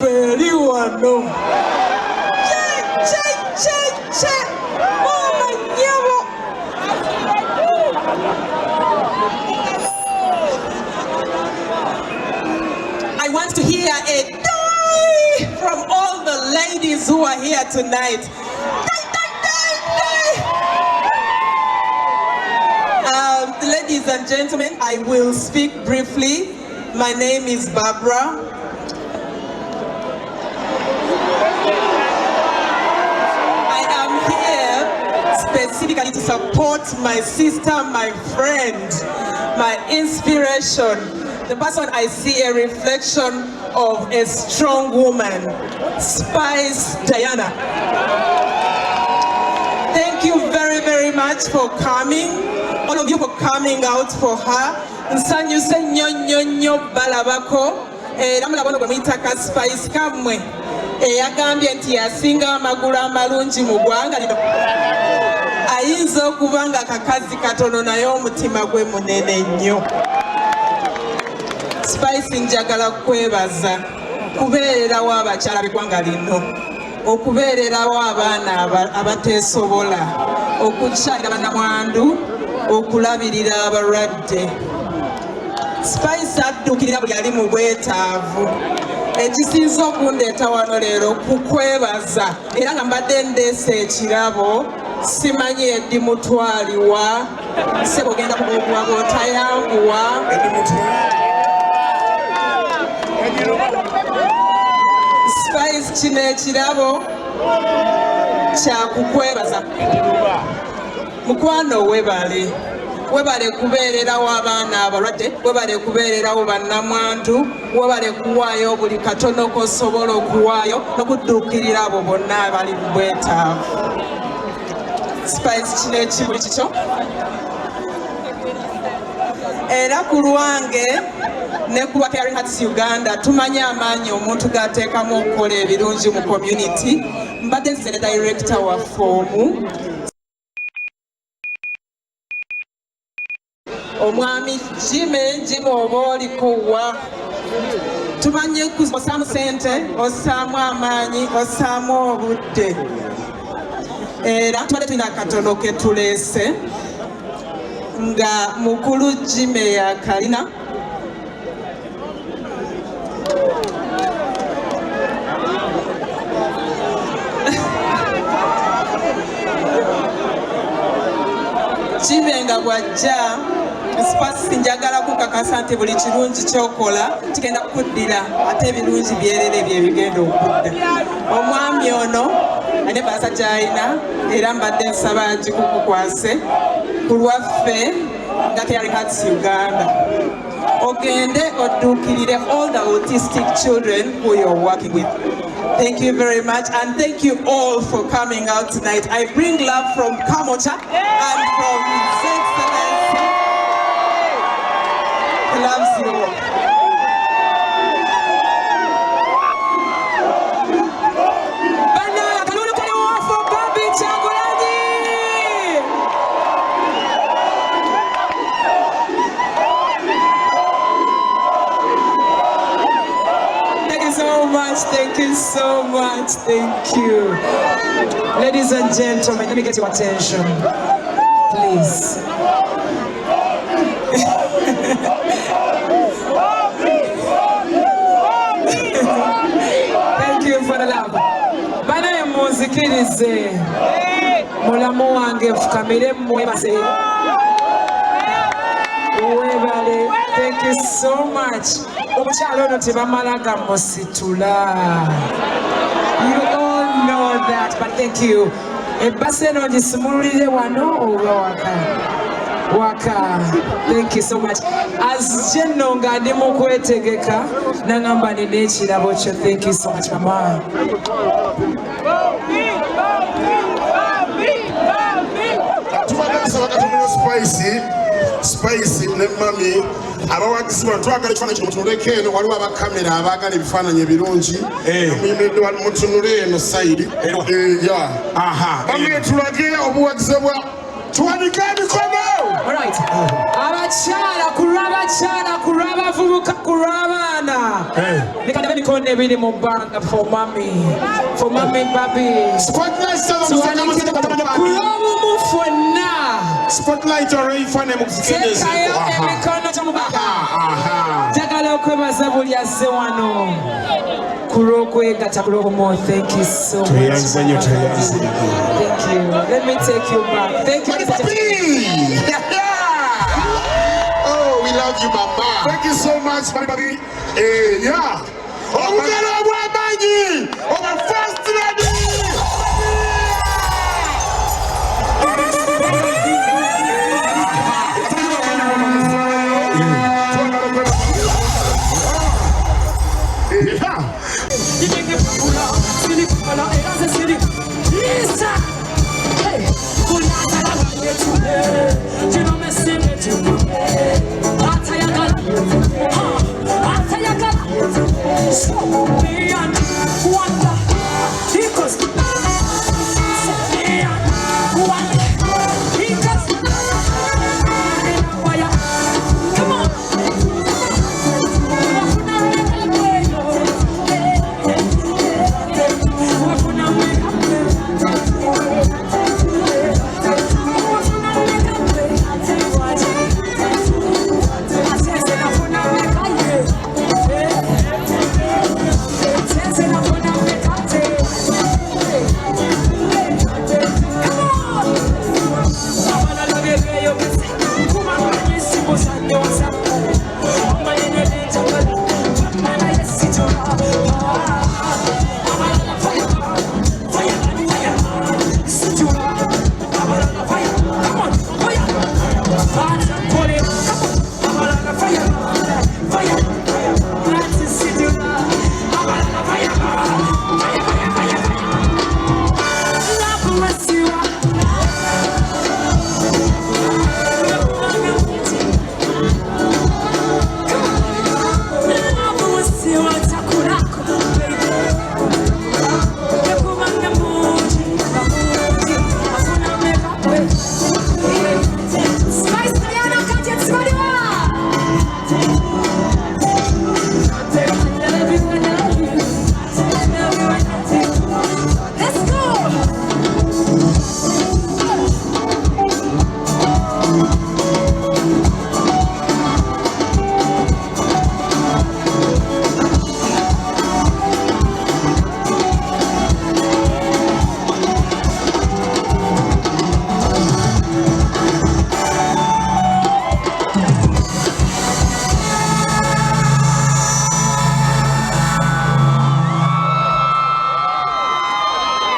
Very well known. I want to hear a die from all the ladies who are here tonight. Ladies and gentlemen, I will speak briefly. My name is Barbara. I am here specifically to support my sister, my friend, my inspiration, the person I see a reflection of a strong woman, Spice Diana. Thank you very, very much for coming. All of you for coming out for her. Nsanyu se nyo balabako. Namula bono bamwitaka Spice kamwe. Yagambye nti yasinga amagulu amalungi mu ggwanga lino. Ayinza okuba nga kakazi katono naye omutima gwe munene nnyo. Spice njagala kwebaza kubeererawo abakyala b'eggwanga lino, okubeererawo abaana abateesobola, okukyalira bannamwandu, okulabirira abalwadde. Spice addukirira buli ali mu bwetaavu. Ekisinza okundeeta wano leero kukwebaza era nga mbadde ndeesa ekirabo simanyi eddi mutwaliwa sebo genda kugokuwa bw'otayanguwa. Spice kino ekirabo kyakukwebaza. Mukwano webale kubeererawo abaana abalwadde, webale kubeererawo bannamwandu, webale kuwaayo buli katono kosobola okuwaayo n'okudduukirira abo bonna abali mu bwetaavu. Spice kino ekibuli kikyo. Era ku lwange ne ku Caring Hearts Uganda tumanyi amaanyi omuntu g'ateekamu okukola ebirungi mu community. Mbadde nzize ne director wa foomu omwami Jime oba olikuwa. Tumanyi osaamu sente, osaamu amaanyi, osaamu obudde. Era tubadde tulina akatono ke tuleese nga mukulu Jime yakalina. Jime nga bw'ajja Spice njagala kukakasa nti buli kirungi kyokola kigenda kukuddira ate ebirungi byerere bye bigenda okudda. Omwami ono ane baasa gy'alina era mbadde nsaba agikukukwase ku lwaffe nga Caring Hearts Uganda. Ogende odduukirire all the autistic children who you're working with. Thank you very much, and thank you all for coming out tonight. I bring love from Kamocha and from His Excellency. He loves you all. For Barbie Kyagulanyi. Thank you so much. Thank you so much. Thank you. Ladies and gentlemen, let me get your attention, please. Thank you for the love. Bana muzikirize mulamu wange fukamire mwebaze. Webale. Thank you so much. Omukyalo ono tebamalaga musitula. You all know that, but thank you. Ebbasa eno gisimululire wano oba waka. Thank you so much. As Jenno nga ndi mu kwetegeka nangamba nina ekirabo kyo. Thank you so much, mama. Spice ne mami abawagizi batwagala ekifaananyi kino mutunuleko eno waliwo abakamera abaagala ebifaananyi ebirungi muyimiridde wali mutunule eno sayidi bamwe tulage obuwagizi tuwanike emikono. Alright. Abakyala kulaba vubuka kulabana. Nikadebe mikono ebiri mu bbanga for mommy Barbie. Spotlight Kulaba fonna. Spotlight orayifane mu kusikendeze. Tekayo emikono gy'omubaka. Njagala okwebaza buli azze wano. Kurokwegatta kulokomo. Thank you so much. Thank you. Let me take you back. Thank you. Oh, we love you, Mama. Thank you so much, Barbie. Yeah. Oh, we got our Barbie. Oh, my first lady. Fire!